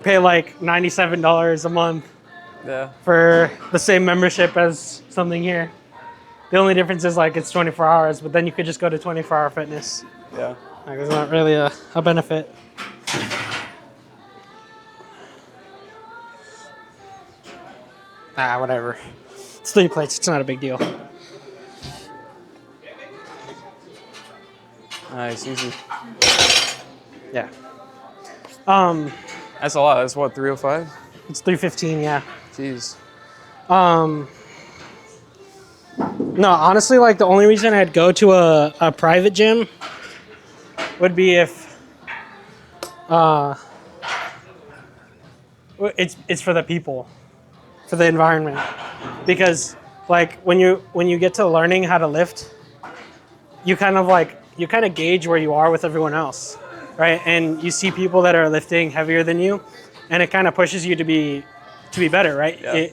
pay like $97 a month Yeah. for the same membership as something here. The only difference is like it's 24 hours, but then you could just go to 24-hour fitness. Yeah. Like it's not really a benefit. Whatever. It's 3 plates. It's not a big deal. Nice, easy. Yeah. That's a lot. That's what, 305? It's 315. Yeah. Jeez. No, honestly, like the only reason I'd go to a private gym would be if it's for the people, for the environment, because like when you get to learning how to lift, you kind of gauge where you are with everyone else, right? And you see people that are lifting heavier than you, and it kind of pushes you to be better, right? Yeah.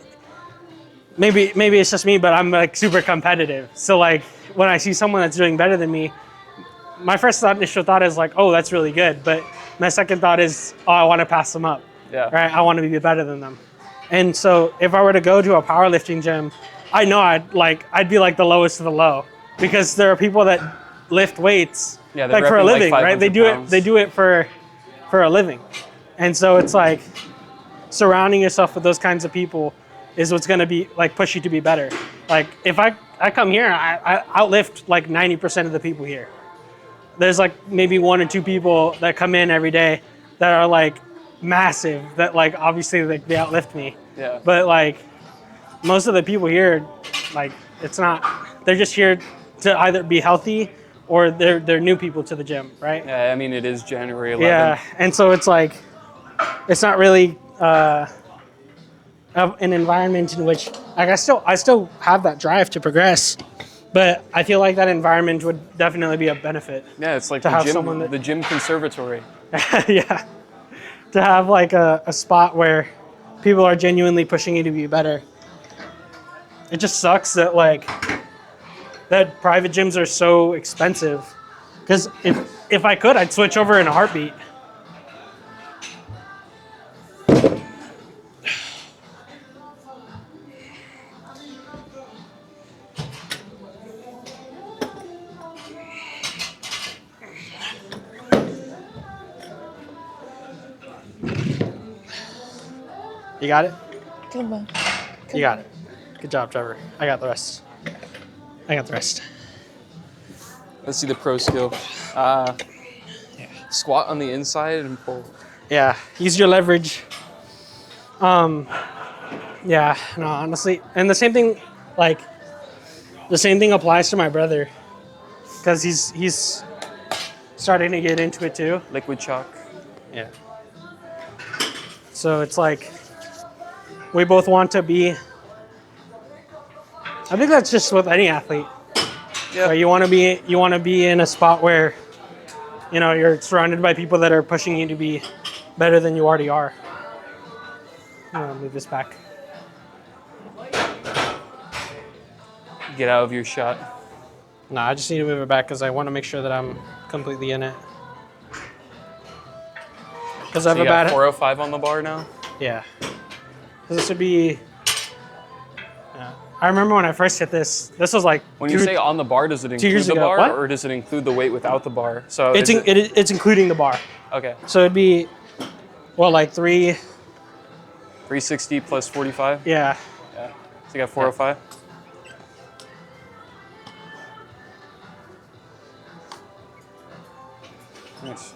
Maybe it's just me, but I'm like super competitive. So like when I see someone that's doing better than me, my initial thought is like, oh, that's really good. But my second thought is, oh, I want to pass them up. Yeah. Right? I want to be better than them. And so if I were to go to a powerlifting gym, I know I'd be like the lowest of the low, because there are people that lift weights Yeah, like for a repping, living, like, right? 500 They do it for a living. And so it's like surrounding yourself with those kinds of people is what's going to be like push you to be better. Like if I come here, I outlift like 90% of the people here. There's like maybe 1 or 2 people that come in every day that are like massive, that like obviously like they outlift me. Yeah. But like most of the people here, like it's not, they're just here to either be healthy or they're new people to the gym, right? Yeah, I mean, it is January 11th. Yeah, and so it's like, it's not really an environment in which like I still have that drive to progress, but I feel like that environment would definitely be a benefit. Yeah, it's like To have the someone gym, that- the gym conservatory. Yeah, to have like a spot where people are genuinely pushing you to be better. It just sucks that like that private gyms are so expensive, because if I could, I'd switch over in a heartbeat. You got it? Come on. You got it. Good job, Trevor. I got the rest. Let's see the pro skill. Squat on the inside and pull. Yeah, use your leverage. Yeah, no, honestly, and the same thing applies to my brother, because he's starting to get into it too. Liquid chalk. Yeah. So it's like we both want to be. I think that's just with any athlete. Yeah. Right? You want to be in a spot where, you know, you're surrounded by people that are pushing you to be better than you already are. I'm gonna move this back. Get out of your shot. No, I just need to move it back because I want to make sure that I'm completely in it. Because I So have you a got bad. 405 on the bar now? Yeah. This would be. I remember when I first hit this. This was like. When you say on the bar, does it include years the ago. bar What? or does it include the weight without the bar? So It's it's including the bar. okay. So it'd be, well, like 360 plus 45? Yeah. Yeah. So you got 405? Nice.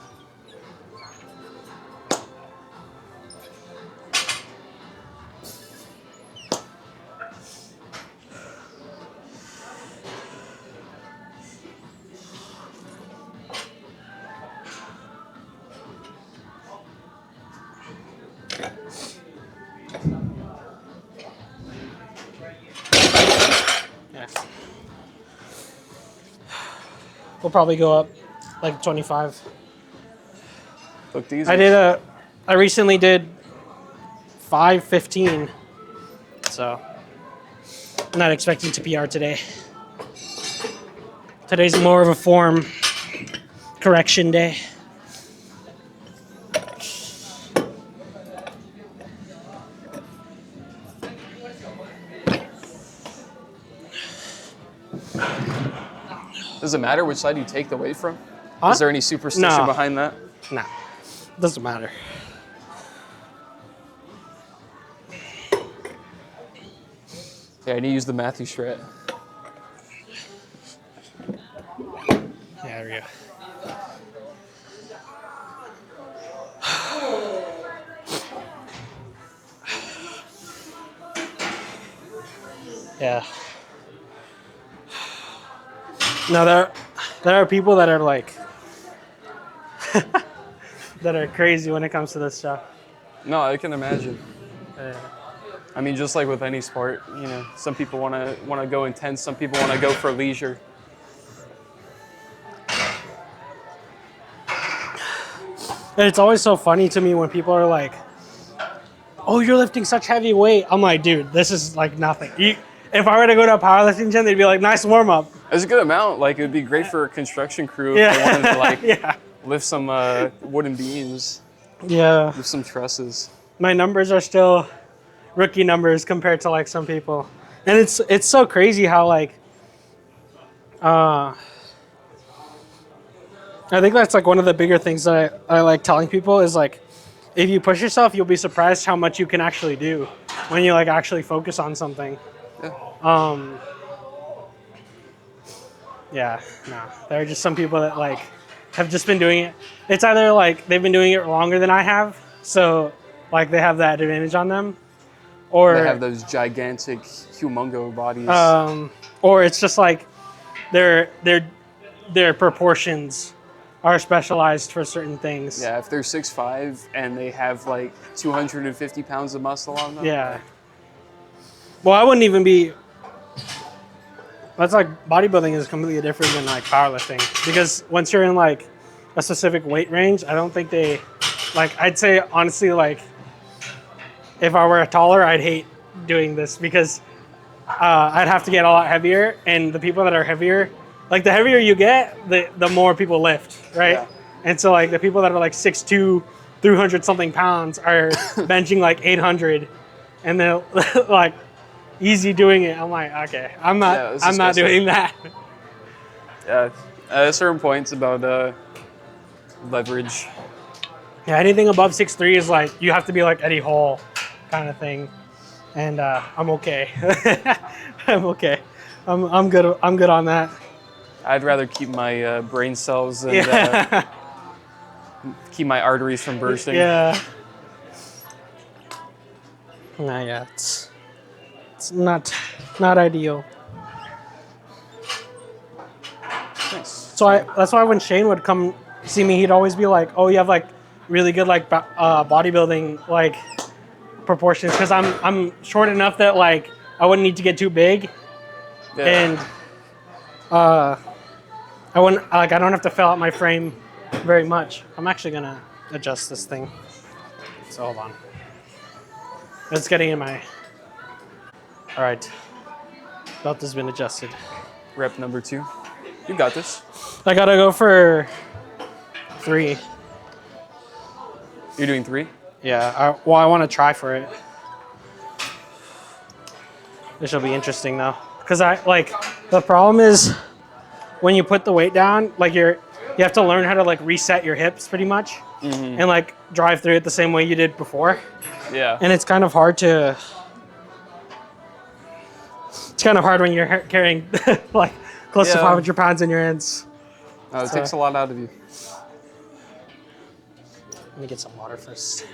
Yeah. We'll probably go up like 25. Looked easy. I recently did 5:15. So I'm not expecting to PR today. Today's more of a form correction day. Does it matter which side you take the weight from? Huh? Is there any superstition No. behind that? Nah, doesn't matter. Yeah, I need to use the Matthew Strat. Yeah, there we go. Yeah. No, there are people that are like that are crazy when it comes to this stuff. No, I can imagine. Yeah. I mean, just like with any sport, you know, some people want to go intense, some people want to go for leisure. And it's always so funny to me when people are like, "Oh, you're lifting such heavy weight." I'm like, dude, this is like nothing. If I were to go to a powerlifting gym, they'd be like, "Nice warm up." It's a good amount. Like, it would be great for a construction crew if they wanted to like Yeah. lift some wooden beams, Yeah. lift some trusses. My numbers are still rookie numbers compared to like some people, and it's so crazy how like I think that's like one of the bigger things that I like telling people is like, if you push yourself, you'll be surprised how much you can actually do when you like actually focus on something. Yeah. Yeah, no, there are just some people that like have just been doing it. It's either like they've been doing it longer than I have, so like they have that advantage on them, or They have those gigantic, humongo bodies. or it's just like their proportions are specialized for certain things. Yeah, if they're 6'5" and they have like 250 pounds of muscle on them. Yeah. Well, I wouldn't even be. That's like bodybuilding is completely different than like powerlifting, because once you're in like a specific weight range, I don't think they like. I'd say honestly, like if I were taller, I'd hate doing this because I'd have to get a lot heavier, and the people that are heavier, like the heavier you get, the more people lift, right? Yeah. And so like the people that are like 6'2", 300 something pounds are benching like 800, and they're like easy doing it. I'm like, okay, I'm not disgusting. doing that. Yeah, at certain points about leverage. Yeah, anything above 6'3" is like you have to be like Eddie Hall kind of thing, and I'm okay. I'm okay. I'm good. I'm good on that. I'd rather keep my brain cells and Yeah. keep my arteries from bursting. Yeah. Nah, yeah, it's not ideal. Nice. So that's why when Shane would come see me, he'd always be like, "Oh, you have like really good like bodybuilding like proportions," because I'm short enough that like I wouldn't need to get too big, Yeah. and I wouldn't like I don't have to fill out my frame very much. I'm actually gonna adjust this thing. So hold on. It's getting in my. All right. Belt has been adjusted. Rep number 2. You got this. I gotta go for 3. You're doing 3? Yeah. I want to try for it. This will be interesting though, because the problem is when you put the weight down, like you have to learn how to like reset your hips pretty much, and like drive through it the same way you did before. Yeah. And it's kind of hard to. It's kind of hard when you're carrying like close to 500 pounds in your hands. No, it takes a lot out of you. Let me get some water first.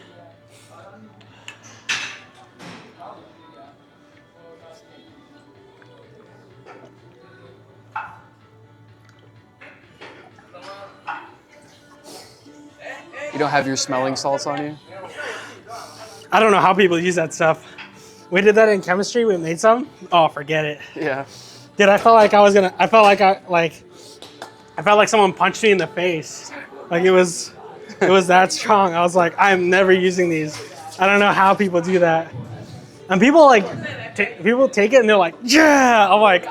You don't have your smelling salts on you? I don't know how people use that stuff. We did that in chemistry. We made some. Oh, forget it. Yeah. Dude, I felt like someone punched me in the face. Like it was that strong. I was like, I'm never using these. I don't know how people do that. And people people take it and they're like, yeah. I'm like,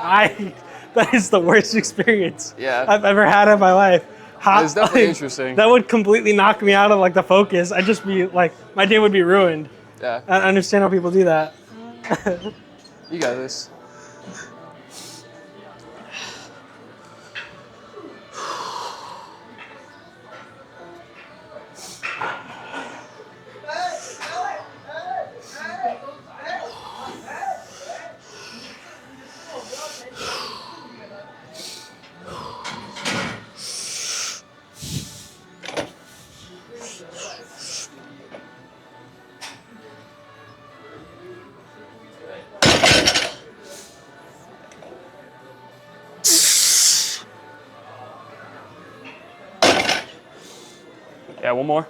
that is the worst experience I've ever had in my life. It's definitely interesting. That would completely knock me out of like the focus. I'd just be like, my day would be ruined. Yeah. I understand how people do that. You got this. Yeah, one more.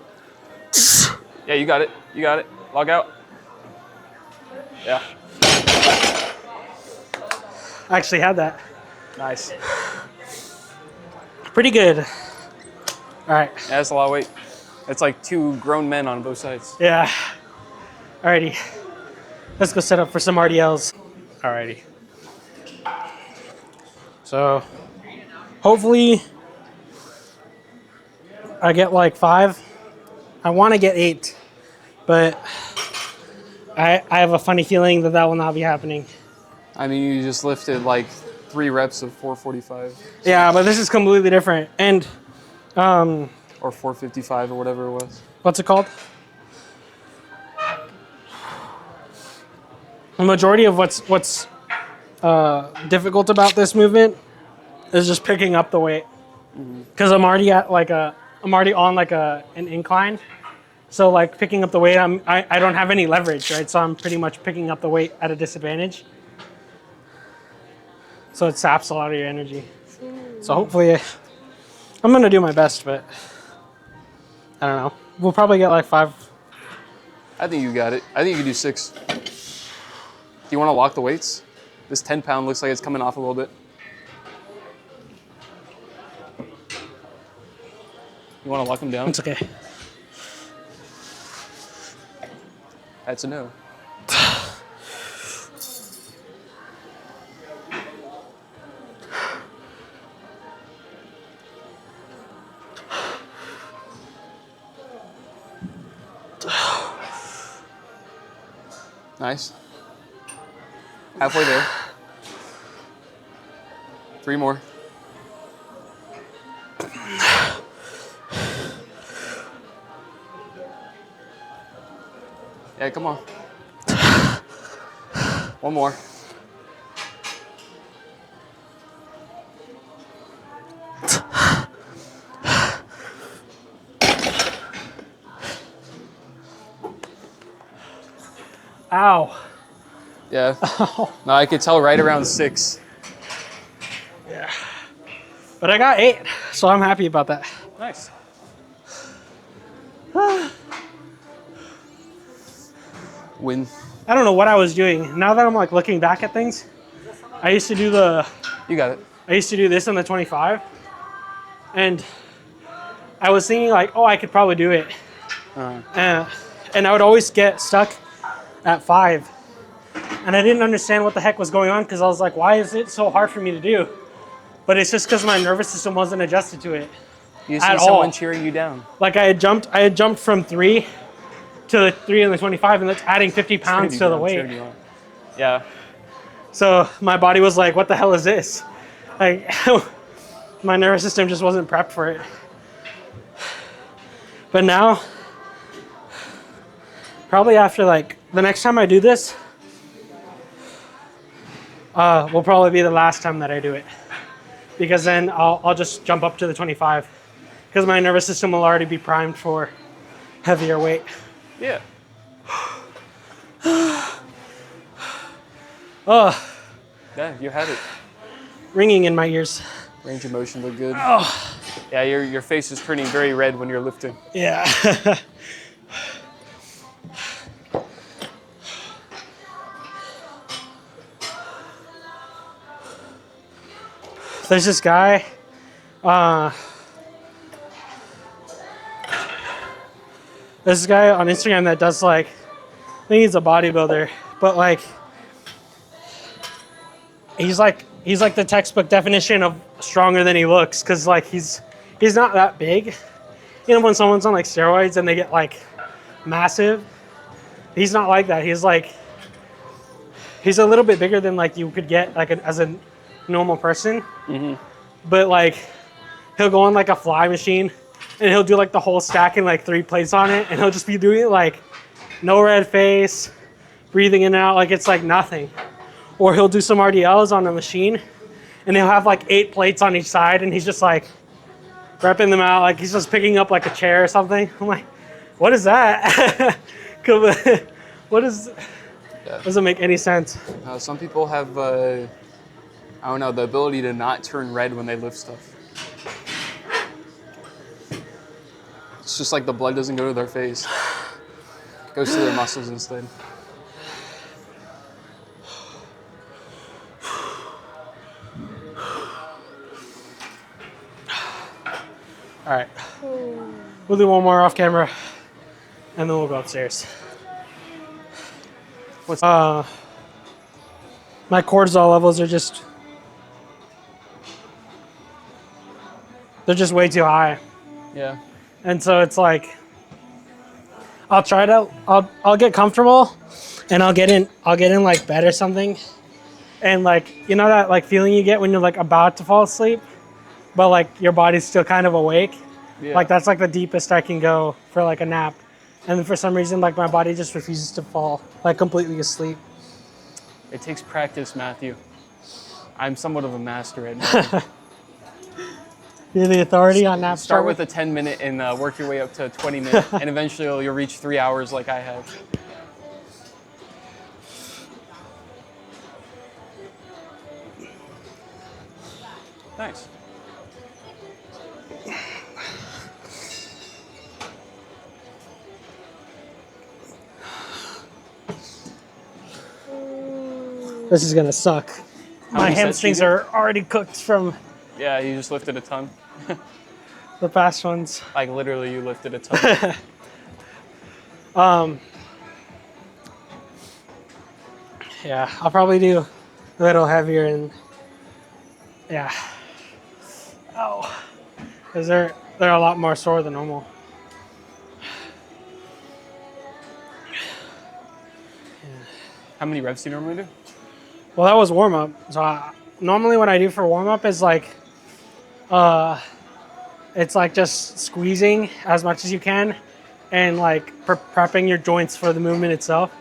Yeah, you got it. You got it. Log out. Yeah. I actually had that. Nice. Pretty good. All right. Yeah, that's a lot of weight. It's like 2 grown men on both sides. Yeah. Alrighty. Let's go set up for some RDLs. Alrighty. So, hopefully, I get like 5. I want to get 8, but I have a funny feeling that that will not be happening. I mean, you just lifted like 3 reps of 445 Yeah, but this is completely different. And or 455 or whatever it was. what's it called? The majority of what's difficult about this movement is just picking up the weight, because I'm already at like I'm already on like an incline, so like picking up the weight, I don't have any leverage, right? So I'm pretty much picking up the weight at a disadvantage. So it saps a lot of your energy. So hopefully, I'm gonna do my best, but I don't know. We'll probably get like 5. I think you got it. I think you can do 6. Do you want to lock the weights? This 10-pound looks like it's coming off a little bit. You want to lock them down? It's okay. That's a no. Nice. Halfway there. 3 more. Yeah, come on. 1 more. Ow. Yeah. No, I could tell right around 6. Yeah. But I got 8, so I'm happy about that. Nice. Win. I don't know what I was doing. Now that I'm like looking back at things, I used to do You got it. this on the 25, and I was thinking like, oh, I could probably do it, and I would always get stuck at 5, and I didn't understand what the heck was going on, because I was like, why is it so hard for me to do? But it's just because my nervous system wasn't adjusted to it. You see At someone all. cheering you down. Like I had jumped from 3 to the 3 and the 25, and that's adding 50 pounds to the weight. Yeah. So my body was like, what the hell is this? Like, my nervous system just wasn't prepped for it. But now, probably after like, the next time I do this, will probably be the last time that I do it. Because then I'll just jump up to the 25. Because my nervous system will already be primed for heavier weight. Yeah. Oh, Yeah, you had it. ringing in my ears. Range of motion looked good. Oh, Yeah, your face is turning very red when you're lifting. yeah. There's this guy, on Instagram that does like, I think he's a bodybuilder, but like, he's like the textbook definition of stronger than he looks, because like he's not that big. You know, when someone's on like steroids and they get like massive, he's not like that. He's a little bit bigger than like you could get like as a normal person. Mm-hmm. But like, he'll go on like a fly machine and he'll do like the whole stack and like 3 plates on it, and he'll just be doing it like no red face, breathing in and out like it's like nothing. Or he'll do some RDLs on the machine and he'll have like 8 plates on each side, and he's just like repping them out like he's just picking up like a chair or something. I'm like, what is that? What is? Yeah. Doesn't make any sense. Some people have, I don't know, the ability to not turn red when they lift stuff. It's just like the blood doesn't go to their face. It goes to their muscles instead. All right. We'll do one more off camera, and then we'll go upstairs. What's My cortisol levels are just, they're just way too high. Yeah. And so it's like, I'll get comfortable and I'll get in like bed or something. And like, you know that like feeling you get when you're like about to fall asleep, but like your body's still kind of awake. Yeah. Like that's like the deepest I can go for like a nap. And then for some reason, like my body just refuses to fall like completely asleep. It takes practice, Matthew. I'm somewhat of a master at napping. You're the authority on nap. Start with a 10-minute and work your way up to a 20-minute, and eventually you'll reach 3 hours like I have. Nice. This is gonna suck. My many sets hamstrings you do? are already cooked from Yeah, you just lifted a ton. the past ones. Like literally, you lifted a ton. Yeah, I'll probably do a little heavier and yeah. Oh, because they're a lot more sore than normal. How many reps do you normally do? Well, that was warm up. So normally what I do for warm up is like, it's like just squeezing as much as you can, and like prepping your joints for the movement itself.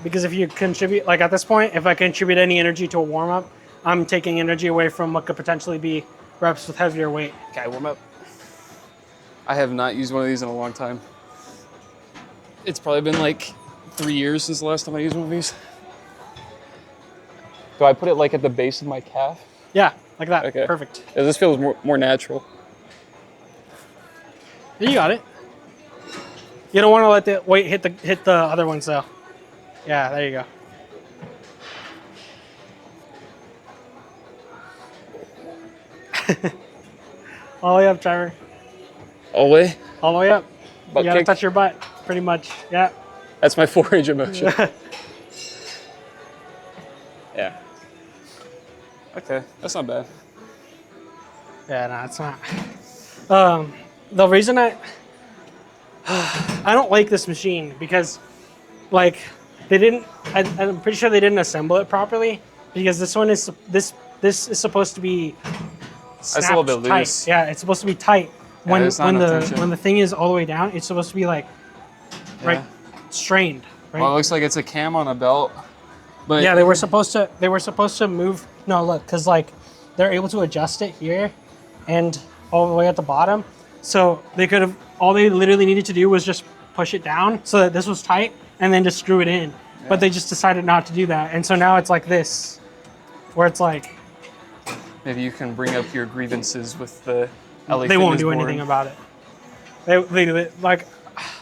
Because if you contribute, like at this point, if I contribute any energy to a warm up, I'm taking energy away from what could potentially be reps with heavier weight. Okay, warm up. I have not used one of these in a long time. It's probably been like 3 years since the last time I used one of these. Do I put it like at the base of my calf? Yeah, like that. Okay. Perfect. Yeah, this feels more natural. You got it. You don't want to let the weight hit the other ones though. Yeah, there you go. All the way up, Trevor. All the way? All the way up. Butt You gotta kick? touch your butt, pretty much. Yeah. That's my 4-range of motion. Yeah. Okay, that's not bad. Yeah, no, it's not. The reason I don't like this machine because, like, they didn't. I'm pretty sure they didn't assemble it properly because this one is this is supposed to be That's a little bit tight. loose. Yeah, it's supposed to be tight. When there's not enough tension. when the thing is all the way down, it's supposed to be like right strained. Right. Well, it looks like it's a cam on a belt. But Yeah, they were supposed to move. No, look, because like they're able to adjust it here and all the way at the bottom. So they could have, all they literally needed to do was just push it down so that this was tight and then just screw it in. But they just decided not to do that. And so now it's like this, where it's like, maybe you can bring up your grievances with the LA they won't Fitness do board. anything about it. They like,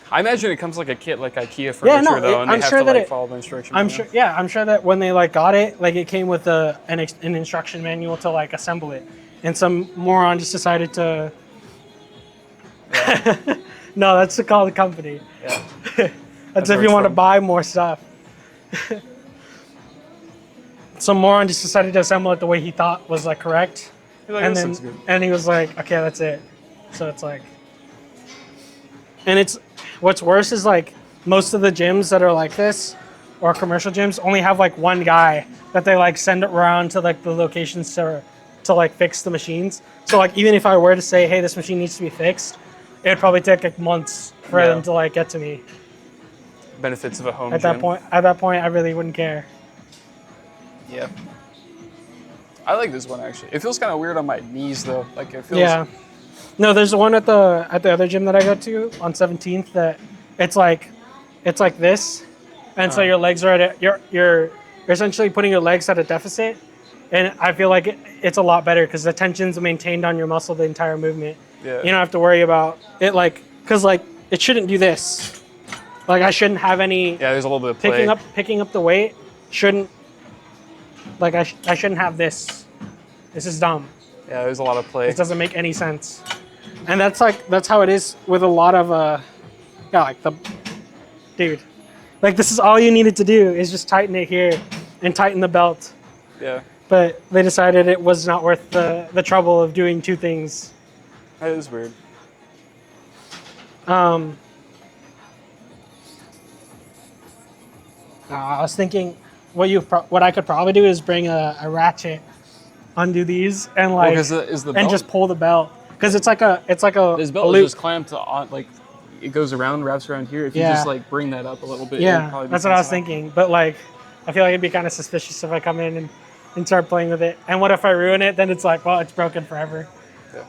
I imagine it comes like a kit, like IKEA furniture, though, and I'm they have sure to that like follow the instructions. I'm sure that when they like got it, like it came with an instruction manual to like assemble it. And some moron just decided to, no, that's to call the company. Yeah. That's where if you it's want to from. buy more stuff. Some moron just decided to assemble it the way he thought was like correct, You're like, and this then looks good. and he was like, okay, that's it. So it's like, and it's what's worse is like most of the gyms that are like this, or commercial gyms, only have like one guy that they like send around to like the locations to like fix the machines. So like even if I were to say, hey, this machine needs to be fixed, it would probably take like months for them to like get to me. Benefits of a home At gym. that point, I really wouldn't care. Yeah. I like this one actually. It feels kind of weird on my knees though. Like it feels. Yeah. No, there's one at the other gym that I go to on 17th that it's like this, and so your legs are at you're essentially putting your legs at a deficit, and I feel like it's a lot better because the tension's maintained on your muscle the entire movement, Yeah. You don't have to worry about it, like, because like it shouldn't do this. Like I shouldn't have any Yeah, there's a little bit of play. picking up the weight. Shouldn't like I shouldn't have this. This is dumb. Yeah, there's a lot of play. It doesn't make any sense. And that's how it is with a lot of yeah, like the dude. Like this is all you needed to do is just tighten it here and tighten the belt. Yeah. But they decided it was not worth the trouble of doing two things. That is weird. I was thinking what I could probably do is bring a ratchet, undo these, and like Is the and belt, just pull the belt because it's like a this a belt loop. is just clamped on, like it goes around, wraps around here. If you Yeah. just like bring that up a little bit, Yeah, that's what I was thinking. But like, I feel like it'd be kind of suspicious if I come in and start playing with it. And what if I ruin it? Then it's like, well, it's broken forever. Yeah.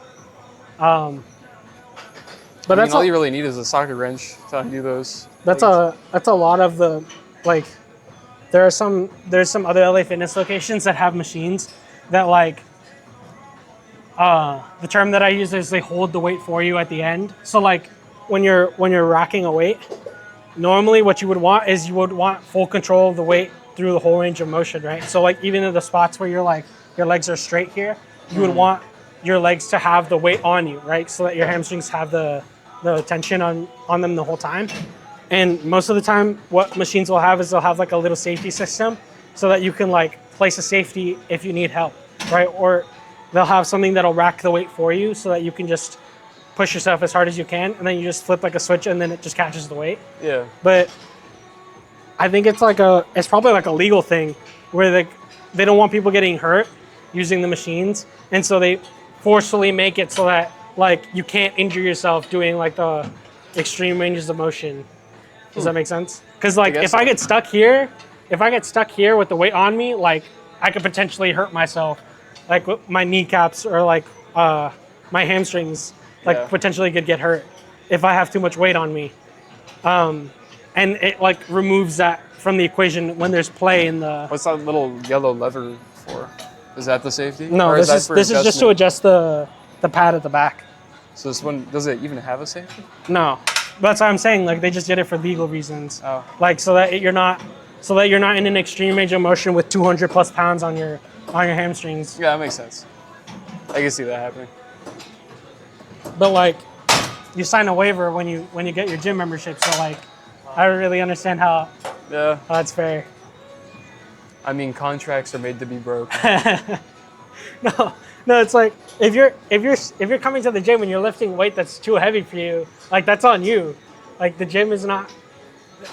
But I mean, that's all you really need is a socket wrench to undo those. that's a lot of the like. There's some other LA Fitness locations that have machines that like. The term that I use is they hold the weight for you at the end. So like when you're racking a weight, normally what you would want is you would want full control of the weight through the whole range of motion, right? So like even in the spots where you're like your legs are straight here, you would want your legs to have the weight on you, right? So that your hamstrings have the tension on them the whole time. And most of the time what machines will have is they'll have like a little safety system so that you can like place a safety if you need help, right? Or they'll have something that'll rack the weight for you so that you can just push yourself as hard as you can and then you just flip like a switch and then it just catches the weight. Yeah. But I think it's probably like a legal thing where they don't want people getting hurt using the machines. And so they forcefully make it so that like you can't injure yourself doing like the extreme ranges of motion. Does that make sense? Because like if I get stuck here with the weight on me, like I could potentially hurt myself. Like my kneecaps or like my hamstrings like potentially could get hurt if I have too much weight on me. And it like removes that from the equation when there's play in the. What's that little yellow lever for? Is that the safety? No, Or this that for is just to adjust the pad at the back. So this one, does it even have a safety? No, that's what I'm saying. Like they just did it for legal reasons. Oh. Like so that you're not in an extreme range of motion with 200 plus pounds on your hamstrings. Yeah, that makes sense. I can see that happening. But like, you sign a waiver when you get your gym membership. So like, I don't really understand how that's fair. I mean, contracts are made to be broke. No, it's like if you're coming to the gym and you're lifting weight that's too heavy for you, like that's on you. Like the gym is not.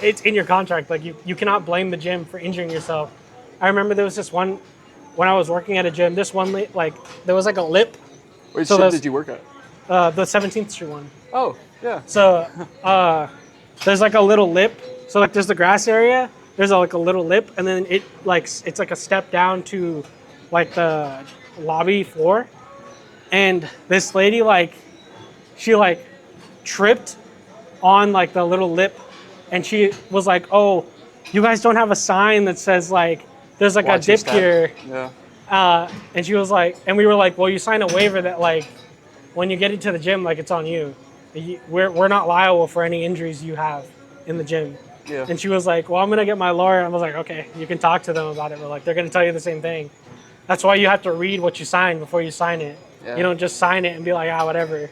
It's in your contract. Like you cannot blame the gym for injuring yourself. I remember there was this one when I was working at a gym. This one like there was like a lip. Which So gym those- did you work at? The 17th Street one. Oh, yeah. So there's like a little lip. So like there's the grass area. There's like a little lip, and then it's like a step down to like the lobby floor. And this lady she tripped on like the little lip, and she was like, "Oh, you guys don't have a sign that says like there's like Watch a your dip step." here." Yeah. And she was like, and we were like, "Well, you sign a waiver that like when you get into the gym, like it's on you. We're not liable for any injuries you have in the gym." Yeah. And she was like, "Well, I'm gonna get my lawyer." I was like, "Okay, you can talk to them about it, but like they're gonna tell you the same thing. That's why you have to read what you sign before you sign it. Yeah. You don't just sign it and be like, whatever."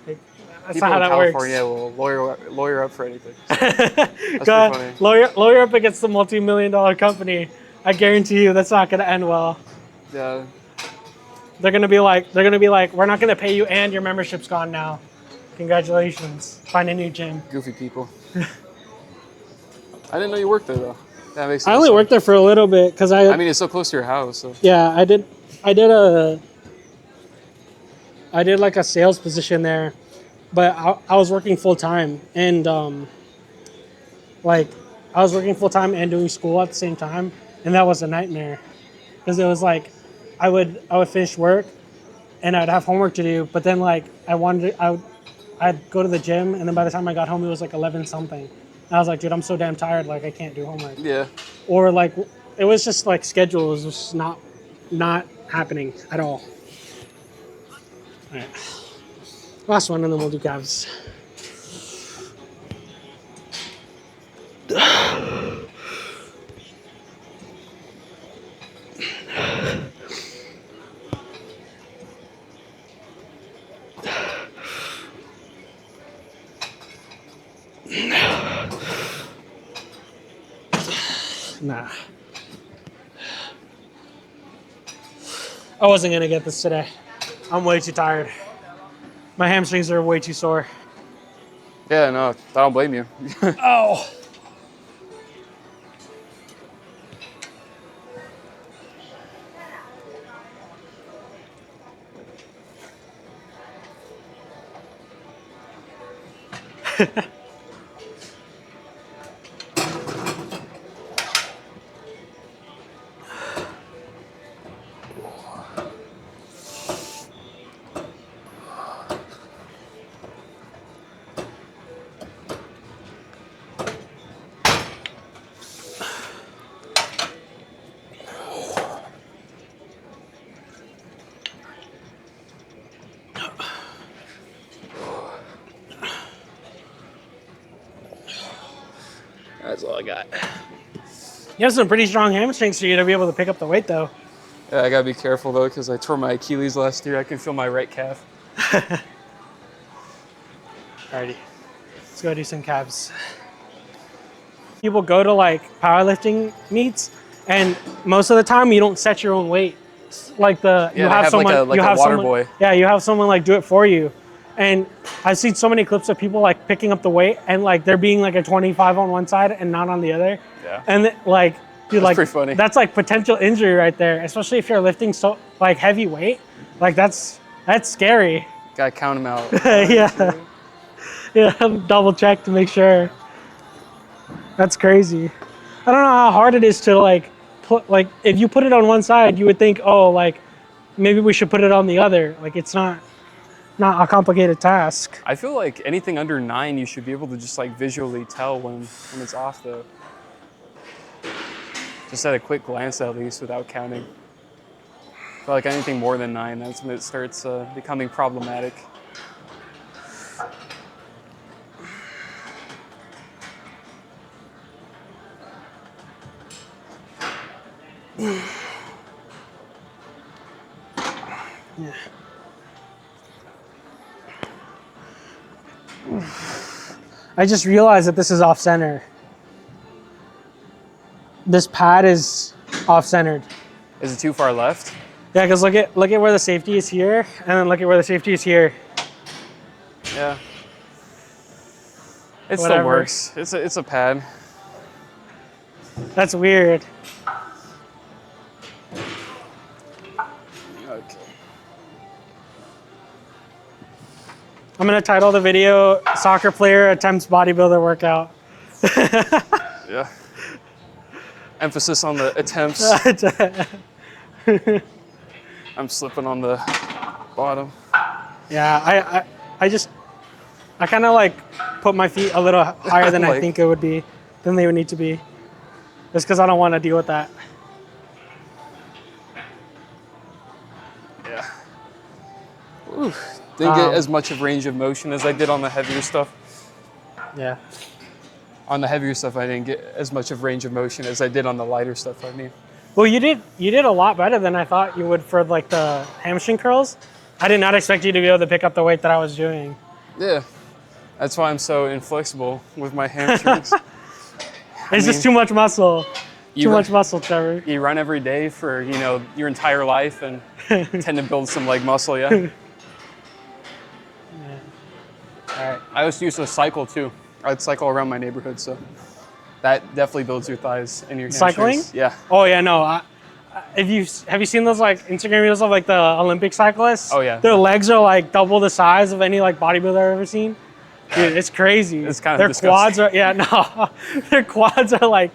Like, that's People not how in that California will lawyer up for anything. works. God, funny. Lawyer up against the multi-million-dollar company. I guarantee you, that's not gonna end well. Yeah. They're gonna be like, "We're not gonna pay you, and your membership's gone now. Congratulations, find a new gym." Goofy people. I didn't know you worked there though. That makes sense. I only worked there for a little bit because I mean, it's so close to your house. So. yeah, I did like a sales position there, but I was working full time and like I was working full time and doing school at the same time, and that was a nightmare because it was like I would finish work and I'd have homework to do, but then like I'd go to the gym, and then by the time I got home it was like 11 something. And I was like, dude, I'm so damn tired, like I can't do homework. Yeah. Or like it was just like schedule was just not happening at all. All right. Last one, and then we'll do calves. Nah. I wasn't gonna get this today. I'm way too tired. My hamstrings are way too sore. Yeah, no, I don't blame you. Oh. That's all I got. You have some pretty strong hamstrings for you to be able to pick up the weight, though. Yeah, I gotta be careful though, because I tore my Achilles last year. I can feel my right calf. Alrighty, let's go do some calves. People go to like powerlifting meets, and most of the time you don't set your own weight. Like you have someone, like a water boy. Yeah, you have someone like do it for you. And I've seen so many clips of people like picking up the weight and like there being like a 25 on one side and not on the other. Yeah. And like, dude, like pretty funny. that's like potential injury right there, especially if you're lifting so like heavy weight. Like that's scary. Gotta count them out. Yeah. Yeah, double check to make sure. That's crazy. I don't know how hard it is to like put, like if you put it on one side, you would think, oh, like maybe we should put it on the other. Like it's not a complicated task. I feel like anything under 9, you should be able to just like visually tell when it's off though. Just at a quick glance at least without counting. I feel like anything more than 9, that's when it starts becoming problematic. Yeah. I just realized that this is off center. This pad is off centered. Is it too far left? Yeah, because look at where the safety is here, and then look at where the safety is here. Yeah. It Whatever. still works. It's a pad. That's weird. Okay. I'm gonna title the video "Soccer Player Attempts Bodybuilder Workout." Yeah. Emphasis on the attempts. I'm slipping on the bottom. Yeah, I kind of like put my feet a little higher than I Like- think it would be, than they would need to be, just because I don't want to deal with that. Yeah. Ooh. Didn't get as much of range of motion as I did on the heavier stuff. Yeah. On the heavier stuff, I didn't get as much of range of motion as I did on the lighter stuff. I mean, Well, you did a lot better than I thought you would for like the hamstring curls. I did not expect you to be able to pick up the weight that I was doing. yeah, that's why I'm so inflexible with my hamstrings. It's just too much muscle. You Too run- much muscle, Trevor. You run every day for your entire life and tend to build some leg muscle. Yeah. All right. I used to cycle too. I'd cycle around my neighborhood, so that definitely builds your thighs and your Cycling? hamstrings. Yeah. Oh yeah, no. Have you seen those like Instagram videos of like the Olympic cyclists? Oh, yeah. Their legs are like double the size of any like bodybuilder I've ever seen. Dude, it's crazy. It's kind of their disgusting. quads are their quads are like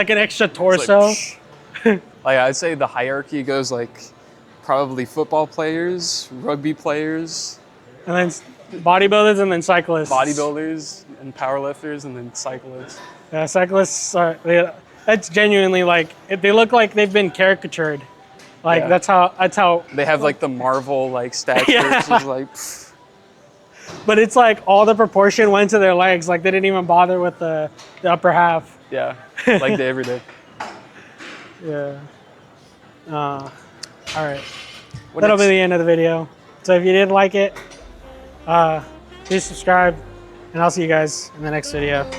an extra torso. It's like I'd say the hierarchy goes like probably football players, rugby players, and then bodybuilders and then cyclists. bodybuilders, and powerlifters, and then cyclists. Yeah, cyclists are. That's genuinely like they look like they've been caricatured. Like Yeah. that's how. They have like the Marvel like statues. Yeah. It's like, but it's like all the proportion went to their legs. Like they didn't even bother with the upper half. Yeah, leg day every day. Yeah. All right. What That'll be next? the end of the video. So if you did like it, please subscribe, and I'll see you guys in the next video.